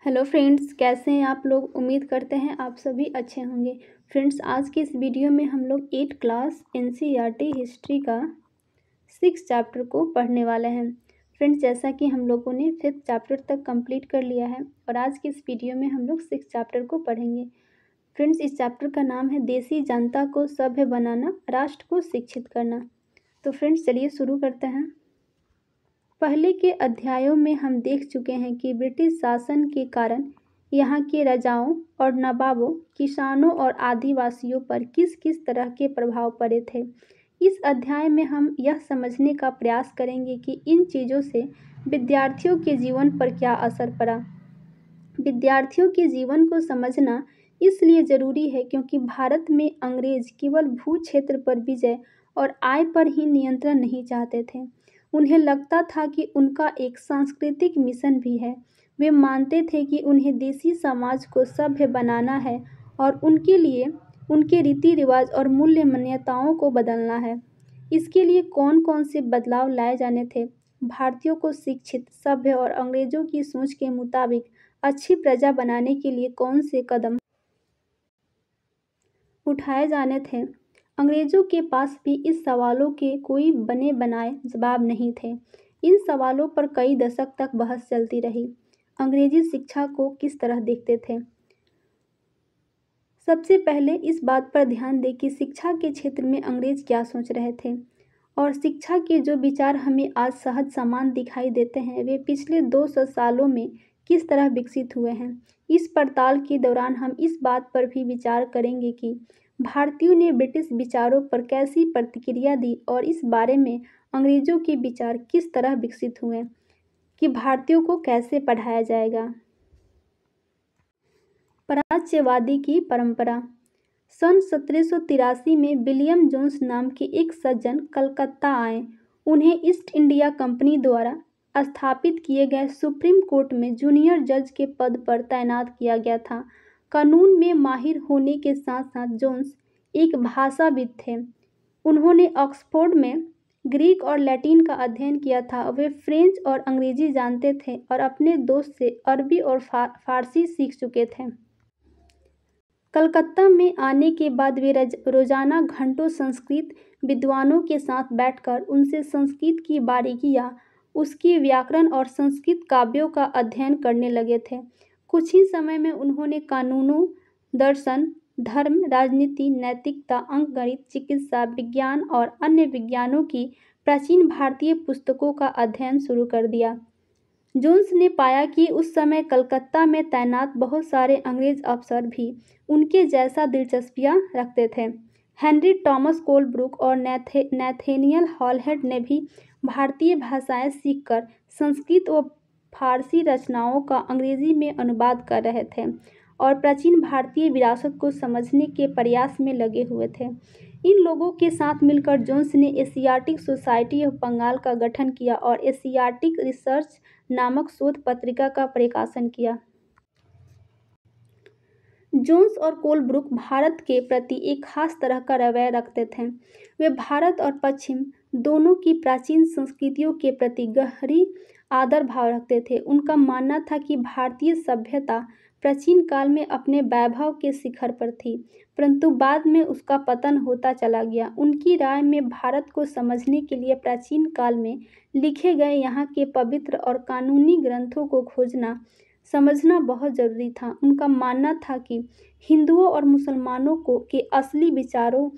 Hello friends, कैसे हैं आप लोग। उम्मीद करते हैं आप सभी अच्छे होंगे। फ्रेंड्स, आज की इस वीडियो में हम लोग 8 क्लास एनसीईआरटी हिस्ट्री का 6 चैप्टर को पढ़ने वाले हैं। फ्रेंड्स, जैसा कि हम लोगों ने 5th चैप्टर तक कंप्लीट कर लिया है और आज की इस वीडियो में हम लोग 6 चैप्टर को पढ़ेंगे। फ्रेंड्स, इस चैप्टर का नाम है देसी जनता को सभ्य बनाना, राष्ट्र को शिक्षित करना। तो फ्रेंड्स, चलिए शुरू करते हैं। पहले के अध्यायों में हम देख चुके हैं कि ब्रिटिश शासन के कारण यहाँ के राजाओं और नवाबों, किसानों और आदिवासियों पर किस किस तरह के प्रभाव पड़े थे। इस अध्याय में हम यह समझने का प्रयास करेंगे कि इन चीज़ों से विद्यार्थियों के जीवन पर क्या असर पड़ा। विद्यार्थियों के जीवन को समझना इसलिए ज़रूरी है क्योंकि भारत में अंग्रेज केवल भू क्षेत्र पर विजय और आय पर ही नियंत्रण नहीं चाहते थे। उन्हें लगता था कि उनका एक सांस्कृतिक मिशन भी है। वे मानते थे कि उन्हें देसी समाज को सभ्य बनाना है और उनके लिए उनके रीति रिवाज और मूल्य मान्यताओं को बदलना है। इसके लिए कौन कौन से बदलाव लाए जाने थे, भारतीयों को शिक्षित, सभ्य और अंग्रेजों की सोच के मुताबिक अच्छी प्रजा बनाने के लिए कौन से कदम उठाए जाने थे। अंग्रेजों के पास भी इस सवालों के कोई बने बनाए जवाब नहीं थे। इन सवालों पर कई दशक तक बहस चलती रही। अंग्रेजी शिक्षा को किस तरह देखते थे। सबसे पहले इस बात पर ध्यान दें कि शिक्षा के क्षेत्र में अंग्रेज क्या सोच रहे थे और शिक्षा के जो विचार हमें आज सहज समान दिखाई देते हैं वे पिछले 200 सालों में किस तरह विकसित हुए हैं। इस पड़ताल के दौरान हम इस बात पर भी विचार करेंगे कि भारतीयों ने ब्रिटिश विचारों पर कैसी प्रतिक्रिया दी और इस बारे में अंग्रेजों के विचार किस तरह विकसित हुए कि भारतीयों को कैसे पढ़ाया जाएगा। प्राच्यवादी की परंपरा। सन 1783 में विलियम जोन्स नाम के एक सज्जन कलकत्ता आए। उन्हें ईस्ट इंडिया कंपनी द्वारा स्थापित किए गए सुप्रीम कोर्ट में जूनियर जज के पद पर तैनात किया गया था। कानून में माहिर होने के साथ साथ जोन्स एक भाषाविद थे। उन्होंने ऑक्सफोर्ड में ग्रीक और लैटिन का अध्ययन किया था। वे फ्रेंच और अंग्रेजी जानते थे और अपने दोस्त से अरबी और फारसी सीख चुके थे। कलकत्ता में आने के बाद वे रोजाना घंटों संस्कृत विद्वानों के साथ बैठकर उनसे संस्कृत की बारीकियां, उसकी व्याकरण और संस्कृत काव्यों का अध्ययन करने लगे थे। कुछ ही समय में उन्होंने कानूनों, दर्शन, धर्म, राजनीति, नैतिकता, अंकगणित, चिकित्सा विज्ञान और अन्य विज्ञानों की प्राचीन भारतीय पुस्तकों का अध्ययन शुरू कर दिया। जोन्स ने पाया कि उस समय कलकत्ता में तैनात बहुत सारे अंग्रेज अफसर भी उनके जैसा दिलचस्पियां रखते थे। हेनरी टॉमस कोलब्रुक और नैथेनियल हॉलहेड ने भी भारतीय भाषाएं सीखकर संस्कृत व फारसी रचनाओं का अंग्रेजी में अनुवाद कर रहे थे और प्राचीन भारतीय विरासत को समझने के प्रयास में लगे हुए थे। इन लोगों के साथ मिलकर जोन्स ने एशियाटिक सोसाइटी ऑफ बंगाल का गठन किया और एशियाटिक रिसर्च नामक शोध पत्रिका का प्रकाशन किया। जोन्स और कोलब्रुक भारत के प्रति एक खास तरह का रवैया रखते थे। वे भारत और पश्चिम दोनों की प्राचीन संस्कृतियों के प्रति गहरी आदर भाव रखते थे। उनका मानना था कि भारतीय सभ्यता प्राचीन काल में अपने वैभव के शिखर पर थी, परंतु बाद में उसका पतन होता चला गया। उनकी राय में भारत को समझने के लिए प्राचीन काल में लिखे गए यहाँ के पवित्र और कानूनी ग्रंथों को खोजना समझना बहुत ज़रूरी था। उनका मानना था कि हिंदुओं और मुसलमानों के असली विचारों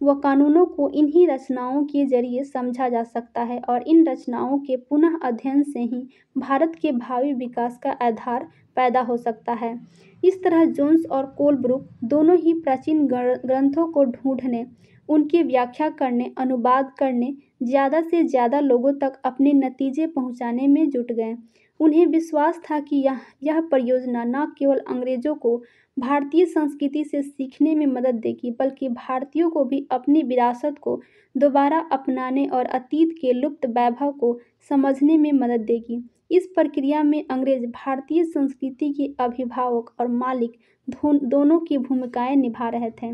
व कानूनों को इन्हीं रचनाओं के जरिए समझा जा सकता है और इन रचनाओं के पुनः अध्ययन से ही भारत के भावी विकास का आधार पैदा हो सकता है। इस तरह जोन्स और कोलब्रुक दोनों ही प्राचीन ग्रंथों को ढूंढने, उनकी व्याख्या करने, अनुवाद करने, ज़्यादा से ज़्यादा लोगों तक अपने नतीजे पहुंचाने में जुट गए। उन्हें विश्वास था कि यह परियोजना न केवल अंग्रेजों को भारतीय संस्कृति से सीखने में मदद देगी बल्कि भारतीयों को भी अपनी विरासत को दोबारा अपनाने और अतीत के लुप्त वैभव को समझने में मदद देगी। इस प्रक्रिया में अंग्रेज भारतीय संस्कृति के अभिभावक और मालिक दोनों की भूमिकाएं निभा रहे थे।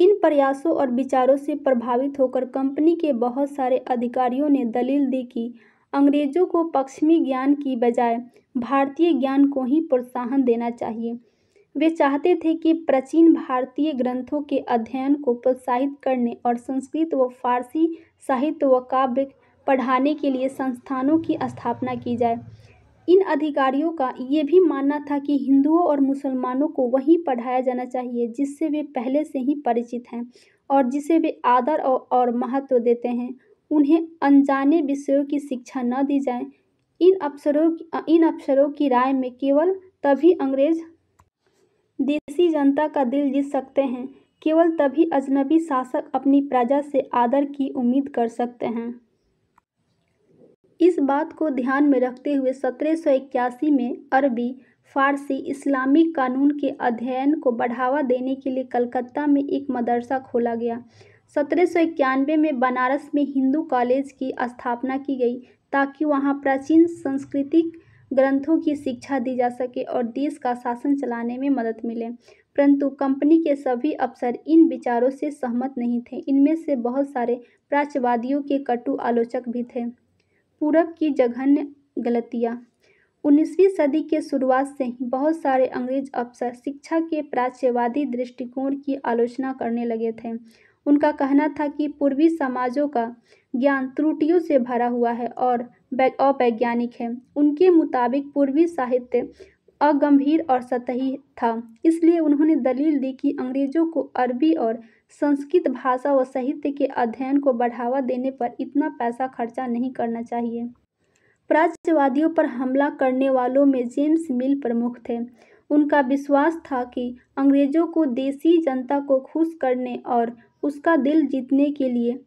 इन प्रयासों और विचारों से प्रभावित होकर कंपनी के बहुत सारे अधिकारियों ने दलील दी कि अंग्रेजों को पश्चिमी ज्ञान की बजाय भारतीय ज्ञान को ही प्रोत्साहन देना चाहिए। वे चाहते थे कि प्राचीन भारतीय ग्रंथों के अध्ययन को प्रोत्साहित करने और संस्कृत व फारसी साहित्य व काव्य पढ़ाने के लिए संस्थानों की स्थापना की जाए। इन अधिकारियों का ये भी मानना था कि हिंदुओं और मुसलमानों को वही पढ़ाया जाना चाहिए जिससे वे पहले से ही परिचित हैं और जिसे वे आदर और महत्व देते हैं। उन्हें अनजाने विषयों की शिक्षा न दी जाए। इन अफसरों की राय में केवल तभी अंग्रेज देसी जनता का दिल जीत सकते हैं, केवल तभी अजनबी शासक अपनी प्रजा से आदर की उम्मीद कर सकते हैं। इस बात को ध्यान में रखते हुए 1781 में अरबी, फारसी, इस्लामिक कानून के अध्ययन को बढ़ावा देने के लिए कलकत्ता में एक मदरसा खोला गया। 1791 में बनारस में हिंदू कॉलेज की स्थापना की गई ताकि वहां प्राचीन सांस्कृतिक ग्रंथों की शिक्षा दी जा सके और देश का शासन चलाने में मदद मिले। परंतु कंपनी के सभी अफसर इन विचारों से सहमत नहीं थे। इनमें से बहुत सारे प्राच्यवादियों के कटु आलोचक भी थे। पूरब की जघन्य गलतियाँ। 19वीं सदी के शुरुआत से ही बहुत सारे अंग्रेज अफसर शिक्षा के प्राच्यवादी दृष्टिकोण की आलोचना करने लगे थे। उनका कहना था कि पूर्वी समाजों का ज्ञान त्रुटियों से भरा हुआ है और अवैज्ञानिक है। उनके मुताबिक पूर्वी साहित्य अगंभीर और सतही था। इसलिए उन्होंने दलील दी कि अंग्रेजों को अरबी और संस्कृत भाषा व साहित्य के अध्ययन को बढ़ावा देने पर इतना पैसा खर्चा नहीं करना चाहिए। प्राच्यवादियों पर हमला करने वालों में जेम्स मिल प्रमुख थे। उनका विश्वास था कि अंग्रेजों को देसी जनता को खुश करने और उसका दिल जीतने के लिए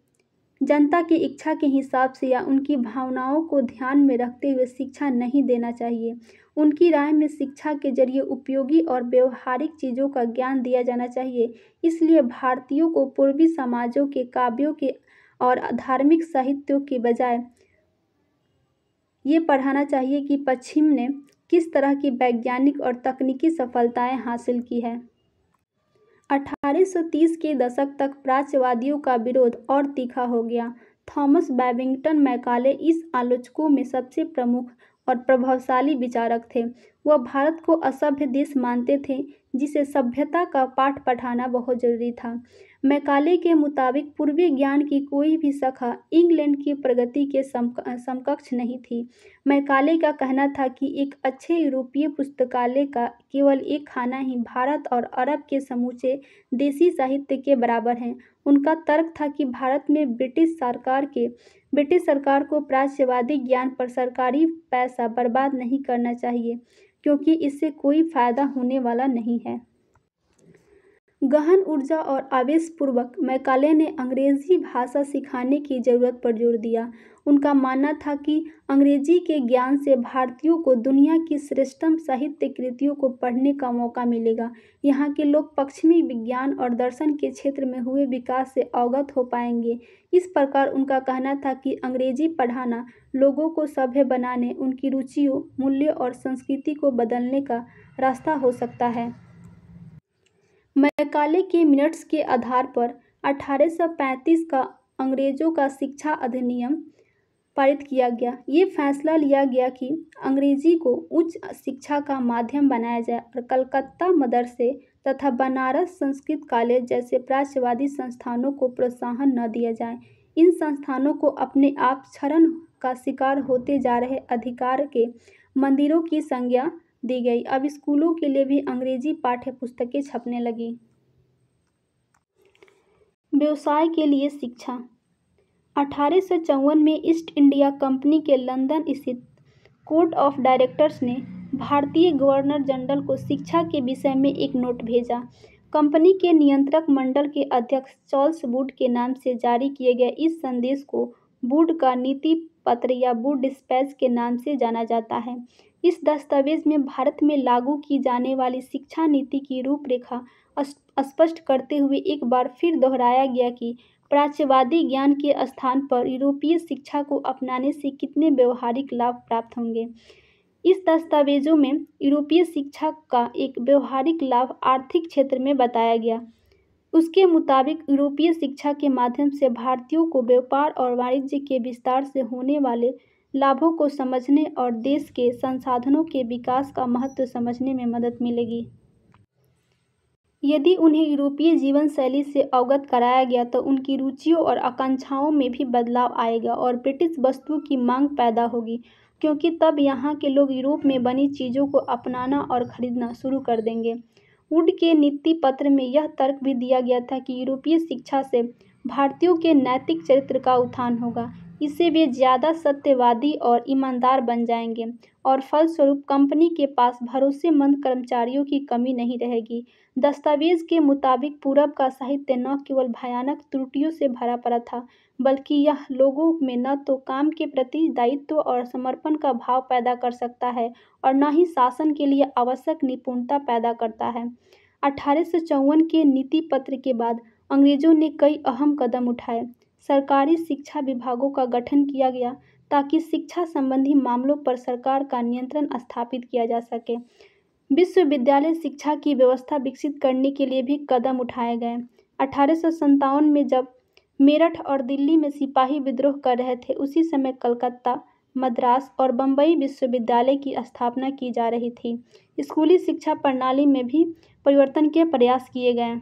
जनता की इच्छा के हिसाब से या उनकी भावनाओं को ध्यान में रखते हुए शिक्षा नहीं देना चाहिए। उनकी राय में शिक्षा के जरिए उपयोगी और व्यवहारिक चीज़ों का ज्ञान दिया जाना चाहिए। इसलिए भारतीयों को पूर्वी समाजों के काव्यों के और धार्मिक साहित्यों के बजाय ये पढ़ाना चाहिए कि पश्चिम ने किस तरह की वैज्ञानिक और तकनीकी सफलताएं हासिल की है। 1830 के दशक तक प्राच्यवादियों का विरोध और तीखा हो गया। थॉमस बैबिंगटन मैकाले इस आलोचकों में सबसे प्रमुख और प्रभावशाली विचारक थे। वह भारत को असभ्य देश मानते थे जिसे सभ्यता का पाठ पढ़ाना बहुत जरूरी था। मैकाले के मुताबिक पूर्वी ज्ञान की कोई भी शाखा इंग्लैंड की प्रगति के समकक्ष नहीं थी। मैकाले का कहना था कि एक अच्छे यूरोपीय पुस्तकालय का केवल एक खाना ही भारत और अरब के समूचे देसी साहित्य के बराबर है। उनका तर्क था कि भारत में ब्रिटिश सरकार को प्राच्यवादी ज्ञान पर सरकारी पैसा बर्बाद नहीं करना चाहिए क्योंकि इससे कोई फायदा होने वाला नहीं है। गहन ऊर्जा और आवेशपूर्वक मैकाले ने अंग्रेजी भाषा सिखाने की जरूरत पर जोर दिया। उनका मानना था कि अंग्रेजी के ज्ञान से भारतीयों को दुनिया की श्रेष्ठतम साहित्य कृतियों को पढ़ने का मौका मिलेगा। यहाँ के लोग पश्चिमी विज्ञान और दर्शन के क्षेत्र में हुए विकास से अवगत हो पाएंगे। इस प्रकार उनका कहना था कि अंग्रेजी पढ़ाना लोगों को सभ्य बनाने, उनकी रुचियों, मूल्यों और संस्कृति को बदलने का रास्ता हो सकता है। मैकाले के मिनट्स के आधार पर 1835 का अंग्रेजों का शिक्षा अधिनियम पारित किया गया। ये फैसला लिया गया कि अंग्रेजी को उच्च शिक्षा का माध्यम बनाया जाए और कलकत्ता मदरसे तथा बनारस संस्कृत कॉलेज जैसे प्राच्यवादी संस्थानों को प्रोत्साहन न दिया जाए। इन संस्थानों को अपने आप क्षरण का शिकार होते जा रहे अधिकार के मंदिरों की संज्ञा दी गई। अब स्कूलों के लिए भी अंग्रेजी पाठ्य पुस्तकें छपने लगी। व्यवसाय के लिए शिक्षा। 1854 में ईस्ट इंडिया कंपनी के लंदन स्थित कोर्ट ऑफ डायरेक्टर्स ने भारतीय गवर्नर जनरल को शिक्षा के विषय में एक नोट भेजा। कंपनी के नियंत्रक मंडल के अध्यक्ष चार्ल्स वुड के नाम से जारी किए गए इस संदेश को वुड का नीति पत्र या वुड डिस्पैच के नाम से जाना जाता है। इस दस्तावेज में भारत में लागू की जाने वाली शिक्षा नीति की रूपरेखा स्पष्ट करते हुए एक बार फिर दोहराया गया कि प्राच्यवादी ज्ञान के स्थान पर यूरोपीय शिक्षा को अपनाने से कितने व्यवहारिक लाभ प्राप्त होंगे। इस दस्तावेजों में यूरोपीय शिक्षा का एक व्यवहारिक लाभ आर्थिक क्षेत्र में बताया गया। उसके मुताबिक यूरोपीय शिक्षा के माध्यम से भारतीयों को व्यापार और वाणिज्य के विस्तार से होने वाले लाभों को समझने और देश के संसाधनों के विकास का महत्व समझने में मदद मिलेगी। यदि उन्हें यूरोपीय जीवन शैली से अवगत कराया गया तो उनकी रुचियों और आकांक्षाओं में भी बदलाव आएगा और ब्रिटिश वस्तुओं की मांग पैदा होगी, क्योंकि तब यहाँ के लोग यूरोप में बनी चीज़ों को अपनाना और खरीदना शुरू कर देंगे। वुड के नीति पत्र में यह तर्क भी दिया गया था कि यूरोपीय शिक्षा से भारतीयों के नैतिक चरित्र का उत्थान होगा, इससे वे ज़्यादा सत्यवादी और ईमानदार बन जाएंगे और फलस्वरूप कंपनी के पास भरोसेमंद कर्मचारियों की कमी नहीं रहेगी। दस्तावेज के मुताबिक पूरब का साहित्य न केवल भयानक त्रुटियों से भरा पड़ा था, बल्कि यह लोगों में न तो काम के प्रति दायित्व और समर्पण का भाव पैदा कर सकता है और न ही शासन के लिए आवश्यक निपुणता पैदा करता है। 1854 के नीति पत्र के बाद अंग्रेजों ने कई अहम कदम उठाए। सरकारी शिक्षा विभागों का गठन किया गया ताकि शिक्षा संबंधी मामलों पर सरकार का नियंत्रण स्थापित किया जा सके। विश्वविद्यालय शिक्षा की व्यवस्था विकसित करने के लिए भी कदम उठाए गए। 1857 में जब मेरठ और दिल्ली में सिपाही विद्रोह कर रहे थे, उसी समय कलकत्ता, मद्रास और बम्बई विश्वविद्यालय की स्थापना की जा रही थी। स्कूली शिक्षा प्रणाली में भी परिवर्तन के प्रयास किए गए।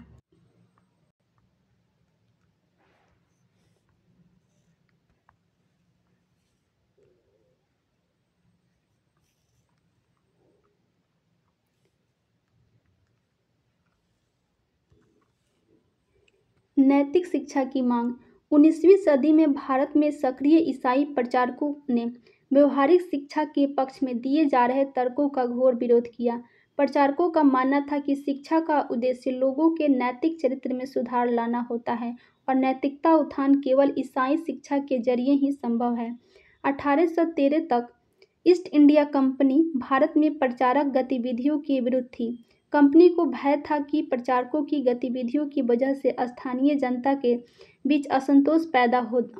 नैतिक शिक्षा की मांग। 19वीं सदी में भारत में सक्रिय ईसाई प्रचारकों ने व्यवहारिक शिक्षा के पक्ष में दिए जा रहे तर्कों का घोर विरोध किया। प्रचारकों का मानना था कि शिक्षा का उद्देश्य लोगों के नैतिक चरित्र में सुधार लाना होता है और नैतिकता उत्थान केवल ईसाई शिक्षा के जरिए ही संभव है। 1813 तक ईस्ट इंडिया कंपनी भारत में प्रचारक गतिविधियों के विरुद्ध थी। कंपनी को भय था कि प्रचारकों की गतिविधियों की वजह से स्थानीय जनता के बीच असंतोष पैदा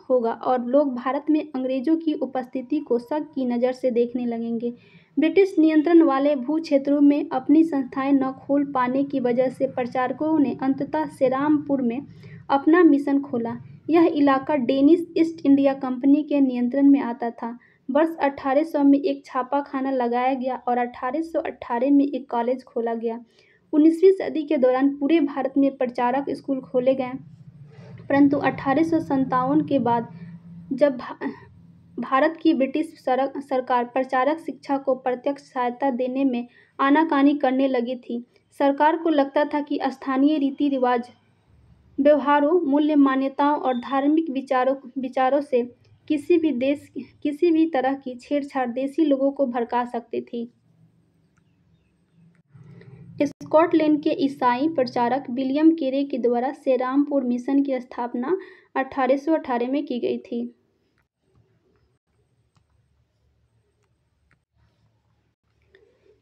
होगा और लोग भारत में अंग्रेजों की उपस्थिति को शक की नज़र से देखने लगेंगे। ब्रिटिश नियंत्रण वाले भू क्षेत्रों में अपनी संस्थाएं न खोल पाने की वजह से प्रचारकों ने अंततः सेरामपुर में अपना मिशन खोला। यह इलाका डेनिश ईस्ट इंडिया कंपनी के नियंत्रण में आता था। वर्ष 1800 में एक छापाखाना लगाया गया और 1818 में एक कॉलेज खोला गया। 19वीं सदी के दौरान पूरे भारत में प्रचारक स्कूल खोले गए, परंतु 1857 के बाद जब भारत की ब्रिटिश सरकार प्रचारक शिक्षा को प्रत्यक्ष सहायता देने में आनाकानी करने लगी थी, सरकार को लगता था कि स्थानीय रीति रिवाज, व्यवहारों, मूल्य मान्यताओं और धार्मिक विचारों से किसी भी तरह की छेड़छाड़ देसी लोगों को भड़का सकती थी। स्कॉटलैंड के ईसाई प्रचारक विलियम केरे के द्वारा सेरामपुर मिशन की स्थापना 1818 में की गई थी।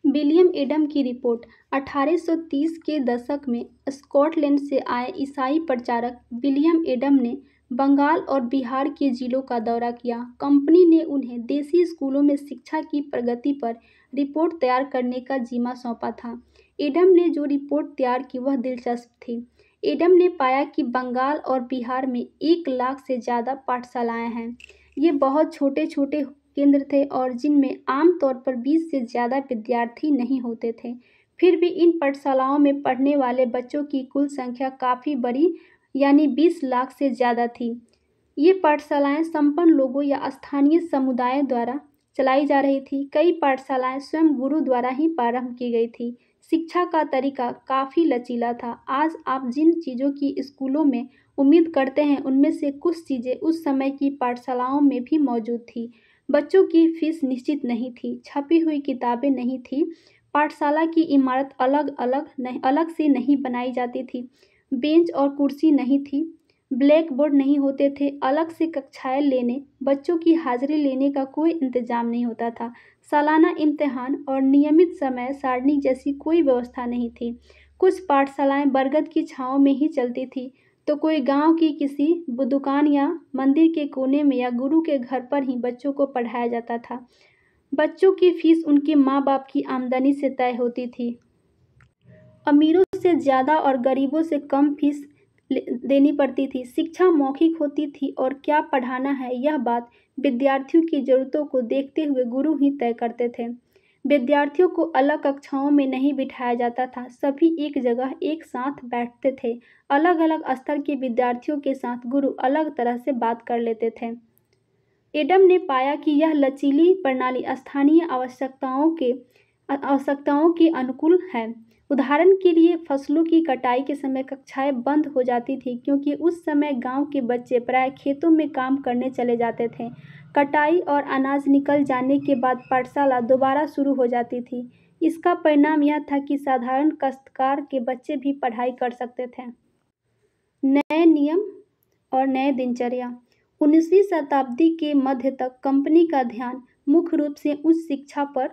विलियम एडम की रिपोर्ट। 1830 के दशक में स्कॉटलैंड से आए ईसाई प्रचारक विलियम एडम ने बंगाल और बिहार के जिलों का दौरा किया। कंपनी ने उन्हें देसी स्कूलों में शिक्षा की प्रगति पर रिपोर्ट तैयार करने का जिम्मा सौंपा था। एडम ने जो रिपोर्ट तैयार की वह दिलचस्प थी। एडम ने पाया कि बंगाल और बिहार में 1 लाख से ज़्यादा पाठशालाएं हैं। ये बहुत छोटे छोटे केंद्र थे और जिनमें आमतौर पर 20 से ज़्यादा विद्यार्थी नहीं होते थे। फिर भी इन पाठशालाओं में पढ़ने वाले बच्चों की कुल संख्या काफ़ी बड़ी, यानी 20 लाख से ज़्यादा थी। ये पाठशालाएं संपन्न लोगों या स्थानीय समुदायों द्वारा चलाई जा रही थी। कई पाठशालाएं स्वयं गुरु द्वारा ही प्रारंभ की गई थी। शिक्षा का तरीका काफ़ी लचीला था। आज आप जिन चीज़ों की स्कूलों में उम्मीद करते हैं, उनमें से कुछ चीज़ें उस समय की पाठशालाओं में भी मौजूद थी। बच्चों की फीस निश्चित नहीं थी, छपी हुई किताबें नहीं थी, पाठशाला की इमारत अलग से नहीं बनाई जाती थी, बेंच और कुर्सी नहीं थी, ब्लैक बोर्ड नहीं होते थे, अलग से कक्षाएं लेने, बच्चों की हाजिरी लेने का कोई इंतजाम नहीं होता था, सालाना इम्तिहान और नियमित समय सारणी जैसी कोई व्यवस्था नहीं थी। कुछ पाठशालाएं बरगद की छांव में ही चलती थी, तो कोई गांव की किसी दुकान या मंदिर के कोने में या गुरु के घर पर ही बच्चों को पढ़ाया जाता था। बच्चों की फीस उनके माँ बाप की आमदनी से तय होती थी। अमीरों से ज़्यादा और गरीबों से कम फीस देनी पड़ती थी। शिक्षा मौखिक होती थी और क्या पढ़ाना है यह बात विद्यार्थियों की ज़रूरतों को देखते हुए गुरु ही तय करते थे। विद्यार्थियों को अलग कक्षाओं में नहीं बिठाया जाता था, सभी एक जगह एक साथ बैठते थे। अलग अलग स्तर के विद्यार्थियों के साथ गुरु अलग तरह से बात कर लेते थे। एडम ने पाया कि यह लचीली प्रणाली स्थानीय आवश्यकताओं के अनुकूल है। उदाहरण के लिए फसलों की कटाई के समय कक्षाएं बंद हो जाती थी क्योंकि उस समय गांव के बच्चे प्राय खेतों में काम करने चले जाते थे। कटाई और अनाज निकल जाने के बाद पाठशाला दोबारा शुरू हो जाती थी। इसका परिणाम यह था कि साधारण काश्तकार के बच्चे भी पढ़ाई कर सकते थे। नए नियम और नए दिनचर्या। 19वीं शताब्दी के मध्य तक कंपनी का ध्यान मुख्य रूप से उच्च शिक्षा पर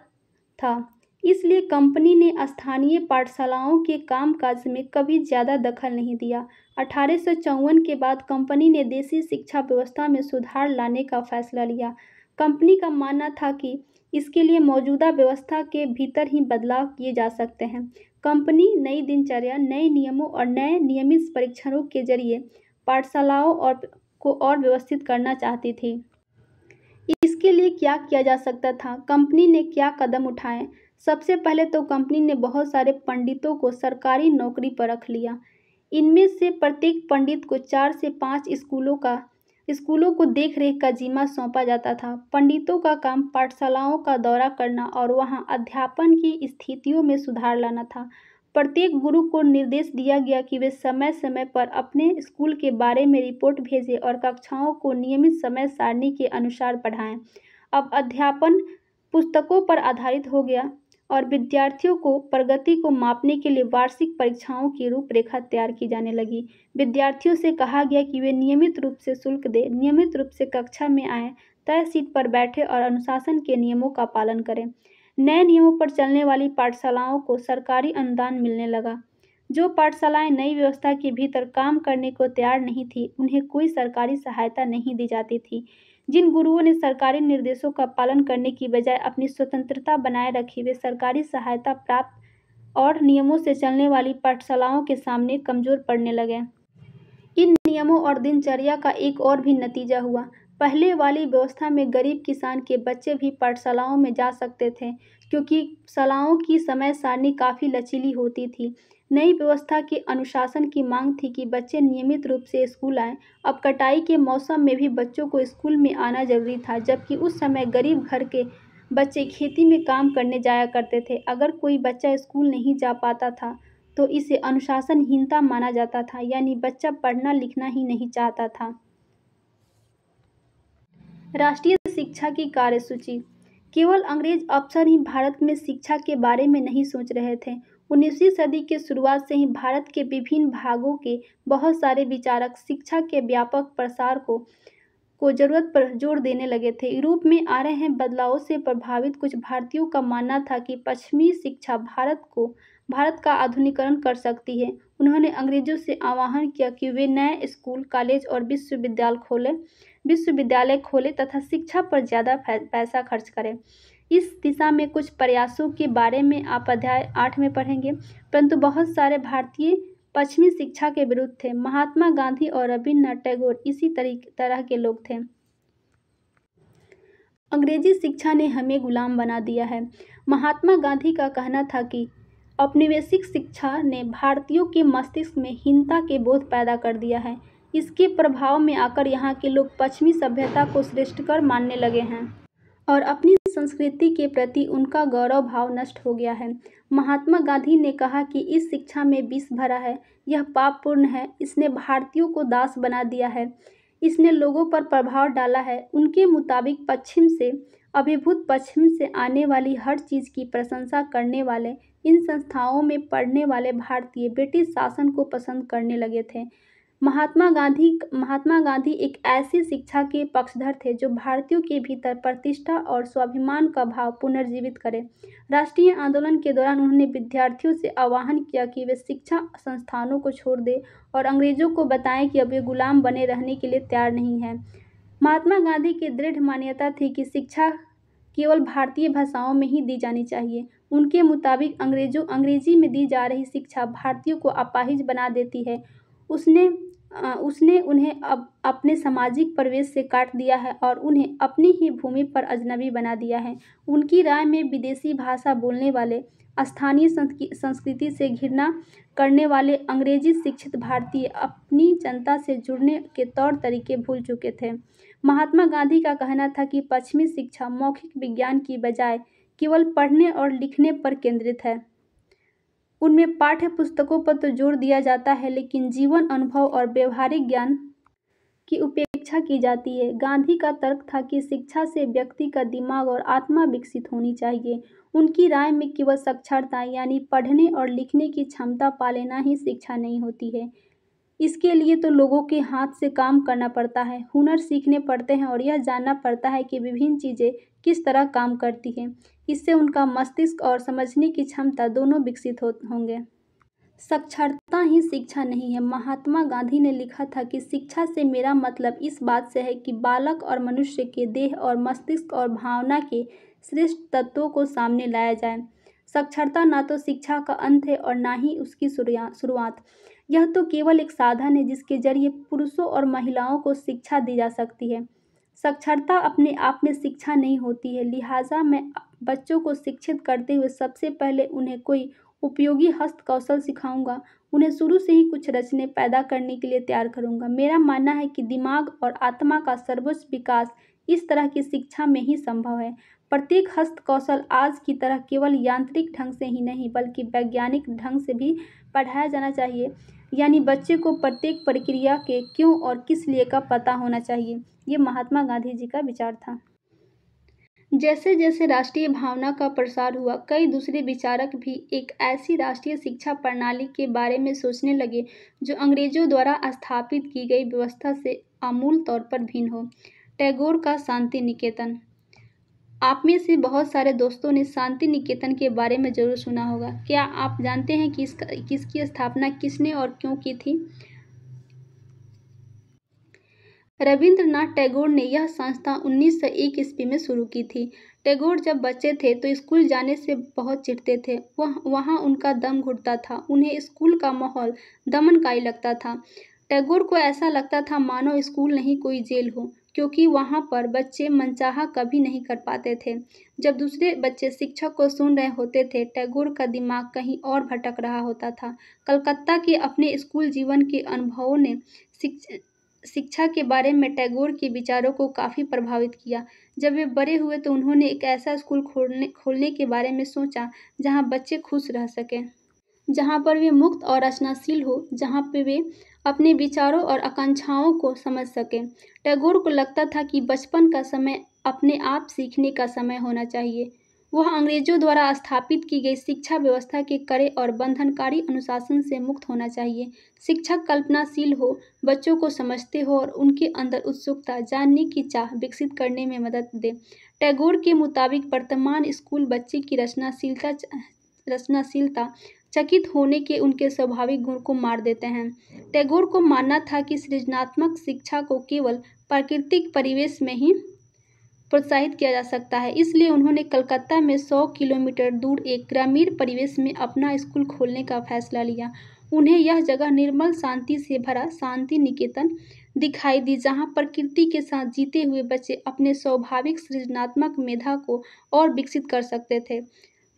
था, इसलिए कंपनी ने स्थानीय पाठशालाओं के कामकाज में कभी ज़्यादा दखल नहीं दिया। 1854 के बाद कंपनी ने देशी शिक्षा व्यवस्था में सुधार लाने का फैसला लिया। कंपनी का मानना था कि इसके लिए मौजूदा व्यवस्था के भीतर ही बदलाव किए जा सकते हैं। कंपनी नई दिनचर्या, नए नियमों और नए नियमित परीक्षणों के जरिए पाठशालाओं को और व्यवस्थित करना चाहती थी। इसके लिए क्या किया जा सकता था? कंपनी ने क्या कदम उठाए? सबसे पहले तो कंपनी ने बहुत सारे पंडितों को सरकारी नौकरी पर रख लिया। इनमें से प्रत्येक पंडित को 4 से 5 स्कूलों को देखरेख का जिम्मा सौंपा जाता था। पंडितों का काम पाठशालाओं का दौरा करना और वहां अध्यापन की स्थितियों में सुधार लाना था। प्रत्येक गुरु को निर्देश दिया गया कि वे समय समय पर अपने स्कूल के बारे में रिपोर्ट भेजें और कक्षाओं को नियमित समय सारणी के अनुसार पढ़ाएं। अब अध्यापन पुस्तकों पर आधारित हो गया और विद्यार्थियों को प्रगति को मापने के लिए वार्षिक परीक्षाओं की रूपरेखा तैयार की जाने लगी। विद्यार्थियों से कहा गया कि वे नियमित रूप से शुल्क दें, नियमित रूप से कक्षा में आएं, तय सीट पर बैठें और अनुशासन के नियमों का पालन करें। नए नियमों पर चलने वाली पाठशालाओं को सरकारी अनुदान मिलने लगा। जो पाठशालाएं नई व्यवस्था के भीतर काम करने को तैयार नहीं थी, उन्हें कोई सरकारी सहायता नहीं दी जाती थी। जिन गुरुओं ने सरकारी निर्देशों का पालन करने की बजाय अपनी स्वतंत्रता बनाए रखी, वे सरकारी सहायता प्राप्त और नियमों से चलने वाली पाठशालाओं के सामने कमजोर पड़ने लगे। इन नियमों और दिनचर्या का एक और भी नतीजा हुआ। पहले वाली व्यवस्था में गरीब किसान के बच्चे भी पाठशालाओं में जा सकते थे क्योंकि शालाओं की समय सारणी काफ़ी लचीली होती थी। नई व्यवस्था के अनुशासन की मांग थी कि बच्चे नियमित रूप से स्कूल आएं। अब कटाई के मौसम में भी बच्चों को स्कूल में आना जरूरी था, जबकि उस समय गरीब घर के बच्चे खेती में काम करने जाया करते थे। अगर कोई बच्चा स्कूल नहीं जा पाता था तो इसे अनुशासनहीनता माना जाता था, यानी बच्चा पढ़ना लिखना ही नहीं चाहता था। राष्ट्रीय शिक्षा की कार्यसूची। केवल अंग्रेज अफसर ही भारत में शिक्षा के बारे में नहीं सोच रहे थे। 19वीं सदी के शुरुआत से ही भारत के विभिन्न भागों के बहुत सारे विचारक शिक्षा के व्यापक प्रसार को जरूरत पर जोर देने लगे थे। यूरोप में आ रहे बदलावों से प्रभावित कुछ भारतीयों का मानना था कि पश्चिमी शिक्षा भारत का आधुनिकीकरण कर सकती है। उन्होंने अंग्रेजों से आह्वान किया कि वे नए स्कूल, कॉलेज और विश्वविद्यालय खोले तथा शिक्षा पर ज़्यादा पैसा खर्च करें। इस दिशा में कुछ प्रयासों के बारे में आप अध्याय 8 में पढ़ेंगे, परंतु बहुत सारे भारतीय पश्चिमी शिक्षा के विरुद्ध थे। महात्मा गांधी और रविन्द्रनाथ टैगोर इसी तरह के लोग थे। अंग्रेजी शिक्षा ने हमें गुलाम बना दिया है। महात्मा गांधी का कहना था कि औपनिवेशिक शिक्षा ने भारतीयों के मस्तिष्क में हीनता के बोध पैदा कर दिया है। इसके प्रभाव में आकर यहाँ के लोग पश्चिमी सभ्यता को श्रेष्ठकर मानने लगे हैं और अपनी संस्कृति के प्रति उनका गौरव भाव नष्ट हो गया है। महात्मा गांधी ने कहा कि इस शिक्षा में विष भरा है, यह पापपूर्ण है, इसने भारतीयों को दास बना दिया है, इसने लोगों पर प्रभाव डाला है। उनके मुताबिक अभिभूत पश्चिम से आने वाली हर चीज़ की प्रशंसा करने वाले इन संस्थाओं में पढ़ने वाले भारतीय ब्रिटिश शासन को पसंद करने लगे थे। महात्मा गांधी एक ऐसी शिक्षा के पक्षधर थे जो भारतीयों के भीतर प्रतिष्ठा और स्वाभिमान का भाव पुनर्जीवित करे। राष्ट्रीय आंदोलन के दौरान उन्होंने विद्यार्थियों से आह्वान किया कि वे शिक्षा संस्थानों को छोड़ दें और अंग्रेजों को बताएं कि अब वे गुलाम बने रहने के लिए तैयार नहीं हैं। महात्मा गांधी की दृढ़ मान्यता थी कि शिक्षा केवल भारतीय भाषाओं में ही दी जानी चाहिए। उनके मुताबिक अंग्रेजी में दी जा रही शिक्षा भारतीयों को अपाहिज बना देती है। उसने उन्हें अब अपने सामाजिक परिवेश से काट दिया है और उन्हें अपनी ही भूमि पर अजनबी बना दिया है। उनकी राय में विदेशी भाषा बोलने वाले, स्थानीय संस्कृति से घृणा करने वाले अंग्रेजी शिक्षित भारतीय अपनी जनता से जुड़ने के तौर तरीके भूल चुके थे। महात्मा गांधी का कहना था कि पश्चिमी शिक्षा मौखिक विज्ञान की बजाय केवल पढ़ने और लिखने पर केंद्रित है। उनमें पाठ्य पुस्तकों पर तो जोर दिया जाता है, लेकिन जीवन अनुभव और व्यवहारिक ज्ञान की उपेक्षा की जाती है। गांधी का तर्क था कि शिक्षा से व्यक्ति का दिमाग और आत्मा विकसित होनी चाहिए। उनकी राय में केवल साक्षरता यानी पढ़ने और लिखने की क्षमता पा लेना ही शिक्षा नहीं होती है। इसके लिए तो लोगों के हाथ से काम करना पड़ता है, हुनर सीखने पड़ते हैं और यह जानना पड़ता है कि विभिन्न चीज़ें किस तरह काम करती हैं। इससे उनका मस्तिष्क और समझने की क्षमता दोनों विकसित होंगे। साक्षरता ही शिक्षा नहीं है। महात्मा गांधी ने लिखा था कि शिक्षा से मेरा मतलब इस बात से है कि बालक और मनुष्य के देह और मस्तिष्क और भावना के श्रेष्ठ तत्वों को सामने लाया जाए। साक्षरता ना तो शिक्षा का अंत है और ना ही उसकी शुरुआत। यह तो केवल एक साधन है जिसके जरिए पुरुषों और महिलाओं को शिक्षा दी जा सकती है। साक्षरता अपने आप में शिक्षा नहीं होती है। लिहाजा मैं बच्चों को शिक्षित करते हुए सबसे पहले उन्हें कोई उपयोगी हस्त कौशल सिखाऊंगा। उन्हें शुरू से ही कुछ रचने पैदा करने के लिए तैयार करूंगा। मेरा मानना है कि दिमाग और आत्मा का सर्वोच्च विकास इस तरह की शिक्षा में ही संभव है। प्रत्येक हस्त कौशल आज की तरह केवल यांत्रिक ढंग से ही नहीं बल्कि वैज्ञानिक ढंग से भी पढ़ाया जाना चाहिए। यानी बच्चे को प्रत्येक प्रक्रिया के क्यों और किस लिए का पता होना चाहिए। ये महात्मा गांधी जी का विचार था। जैसे जैसे राष्ट्रीय भावना का प्रसार हुआ, कई दूसरे विचारक भी एक ऐसी राष्ट्रीय शिक्षा प्रणाली के बारे में सोचने लगे जो अंग्रेजों द्वारा स्थापित की गई व्यवस्था से आमूल तौर पर भिन्न हो। टैगोर का शांति निकेतन। आप में से बहुत सारे दोस्तों ने शांति निकेतन के बारे में जरूर सुना होगा। क्या आप जानते हैं कि इसकी स्थापना किसने और क्यों की थी? रविंद्रनाथ टैगोर ने यह संस्था 1901 ईस्वी में शुरू की थी। टैगोर जब बच्चे थे तो स्कूल जाने से बहुत चिढ़ते थे। वहाँ उनका दम घुटता था। उन्हें स्कूल का माहौल दमनकारी लगता था। टैगोर को ऐसा लगता था मानो स्कूल नहीं कोई जेल हो, क्योंकि वहाँ पर बच्चे मनचाहा कभी नहीं कर पाते थे। जब दूसरे बच्चे शिक्षक को सुन रहे होते थे, टैगोर का दिमाग कहीं और भटक रहा होता था। कलकत्ता के अपने स्कूल जीवन के अनुभवों ने शिक्षा के बारे में टैगोर के विचारों को काफ़ी प्रभावित किया। जब वे बड़े हुए तो उन्होंने एक ऐसा स्कूल खोलने के बारे में सोचा जहाँ बच्चे खुश रह सकें, जहाँ पर वे मुक्त और रचनाशील हो, जहाँ पे वे अपने विचारों और आकांक्षाओं को समझ सकें। टैगोर को लगता था कि बचपन का समय अपने आप सीखने का समय होना चाहिए। वह अंग्रेजों द्वारा स्थापित की गई शिक्षा व्यवस्था के कड़े और बंधनकारी अनुशासन से मुक्त होना चाहिए। शिक्षक कल्पनाशील हो, बच्चों को समझते हो और उनके अंदर उत्सुकता, जानने की चाह विकसित करने में मदद दे। टैगोर के मुताबिक वर्तमान स्कूल बच्चे की रचनाशीलता चकित होने के उनके स्वाभाविक गुण को मार देते हैं। टैगोर को मानना था कि सृजनात्मक शिक्षा को केवल प्राकृतिक परिवेश में ही प्रोत्साहित किया जा सकता है। इसलिए उन्होंने कलकत्ता में 100 किलोमीटर दूर एक ग्रामीण परिवेश में अपना स्कूल खोलने का फैसला लिया। उन्हें यह जगह निर्मल शांति से भरा शांति निकेतन दिखाई दी, जहाँ प्रकृति के साथ जीते हुए बच्चे अपने स्वाभाविक सृजनात्मक मेधा को और विकसित कर सकते थे।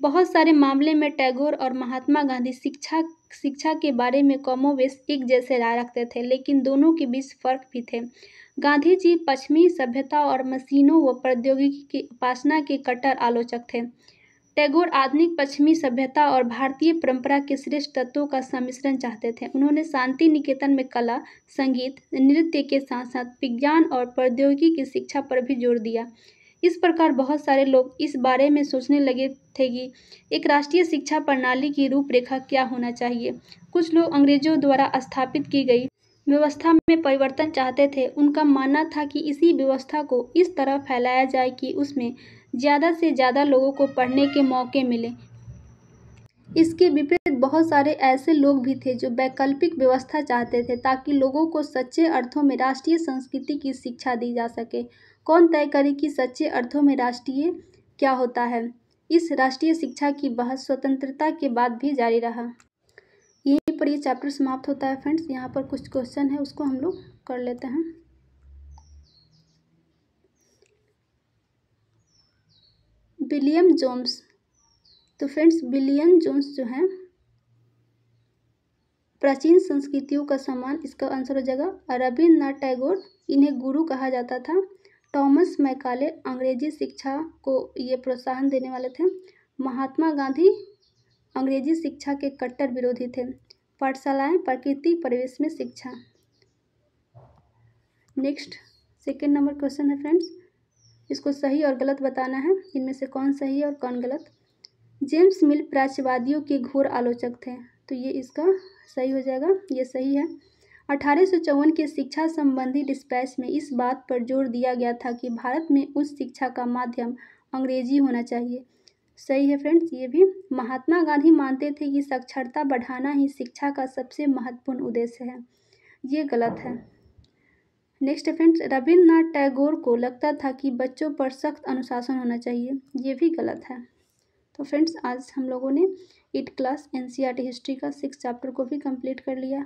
बहुत सारे मामले में टैगोर और महात्मा गांधी शिक्षा के बारे में कमोबेश एक जैसे राय रखते थे, लेकिन दोनों के बीच फर्क भी थे। गांधी जी पश्चिमी सभ्यता और मशीनों व प्रौद्योगिकी की उपासना के कट्टर आलोचक थे। टैगोर आधुनिक पश्चिमी सभ्यता और भारतीय परंपरा के श्रेष्ठ तत्वों का सम्मिश्रण चाहते थे। उन्होंने शांति निकेतन में कला, संगीत, नृत्य के साथ साथ विज्ञान और प्रौद्योगिकी की शिक्षा पर भी जोर दिया। इस प्रकार बहुत सारे लोग इस बारे में सोचने लगे थे कि एक राष्ट्रीय शिक्षा प्रणाली की रूपरेखा क्या होना चाहिए। कुछ लोग अंग्रेजों द्वारा स्थापित की गई व्यवस्था में परिवर्तन चाहते थे। उनका मानना था कि इसी व्यवस्था को इस तरह फैलाया जाए कि उसमें ज़्यादा से ज़्यादा लोगों को पढ़ने के मौके मिले। इसके विपरीत बहुत सारे ऐसे लोग भी थे जो वैकल्पिक व्यवस्था चाहते थे, ताकि लोगों को सच्चे अर्थों में राष्ट्रीय संस्कृति की शिक्षा दी जा सके। कौन तय करे कि सच्चे अर्थों में राष्ट्रीय क्या होता है? इस राष्ट्रीय शिक्षा की बहस स्वतंत्रता के बाद भी जारी रहा। यहीं पर ये चैप्टर समाप्त होता है फ्रेंड्स। यहाँ पर कुछ क्वेश्चन है, उसको हम लोग कर लेते हैं। विलियम जोन्स, तो फ्रेंड्स विलियम जोन्स जो है प्राचीन संस्कृतियों का सम्मान, इसका आंसर हो जाएगा रविन्द्रनाथ टैगोर, इन्हें गुरु कहा जाता था। टॉमस मैकाले अंग्रेजी शिक्षा को ये प्रोत्साहन देने वाले थे। महात्मा गांधी अंग्रेजी शिक्षा के कट्टर विरोधी थे। पाठशालाएं प्राकृतिक परिवेश में शिक्षा। नेक्स्ट सेकेंड नंबर क्वेश्चन है फ्रेंड्स, इसको सही और गलत बताना है, इनमें से कौन सही है और कौन गलत। जेम्स मिल प्राच्यवादियों के घोर आलोचक थे, तो ये इसका सही हो जाएगा, ये सही है। 1854 के शिक्षा संबंधी डिस्पैच में इस बात पर जोर दिया गया था कि भारत में उच्च शिक्षा का माध्यम अंग्रेजी होना चाहिए, सही है फ्रेंड्स ये भी। महात्मा गांधी मानते थे कि साक्षरता बढ़ाना ही शिक्षा का सबसे महत्वपूर्ण उद्देश्य है, ये गलत है। नेक्स्ट फ्रेंड्स, रविन्द्रनाथ टैगोर को लगता था कि बच्चों पर सख्त अनुशासन होना चाहिए, ये भी गलत है। तो फ्रेंड्स आज हम लोगों ने 8th क्लास NCERT हिस्ट्री का 6th चैप्टर को भी कंप्लीट कर लिया।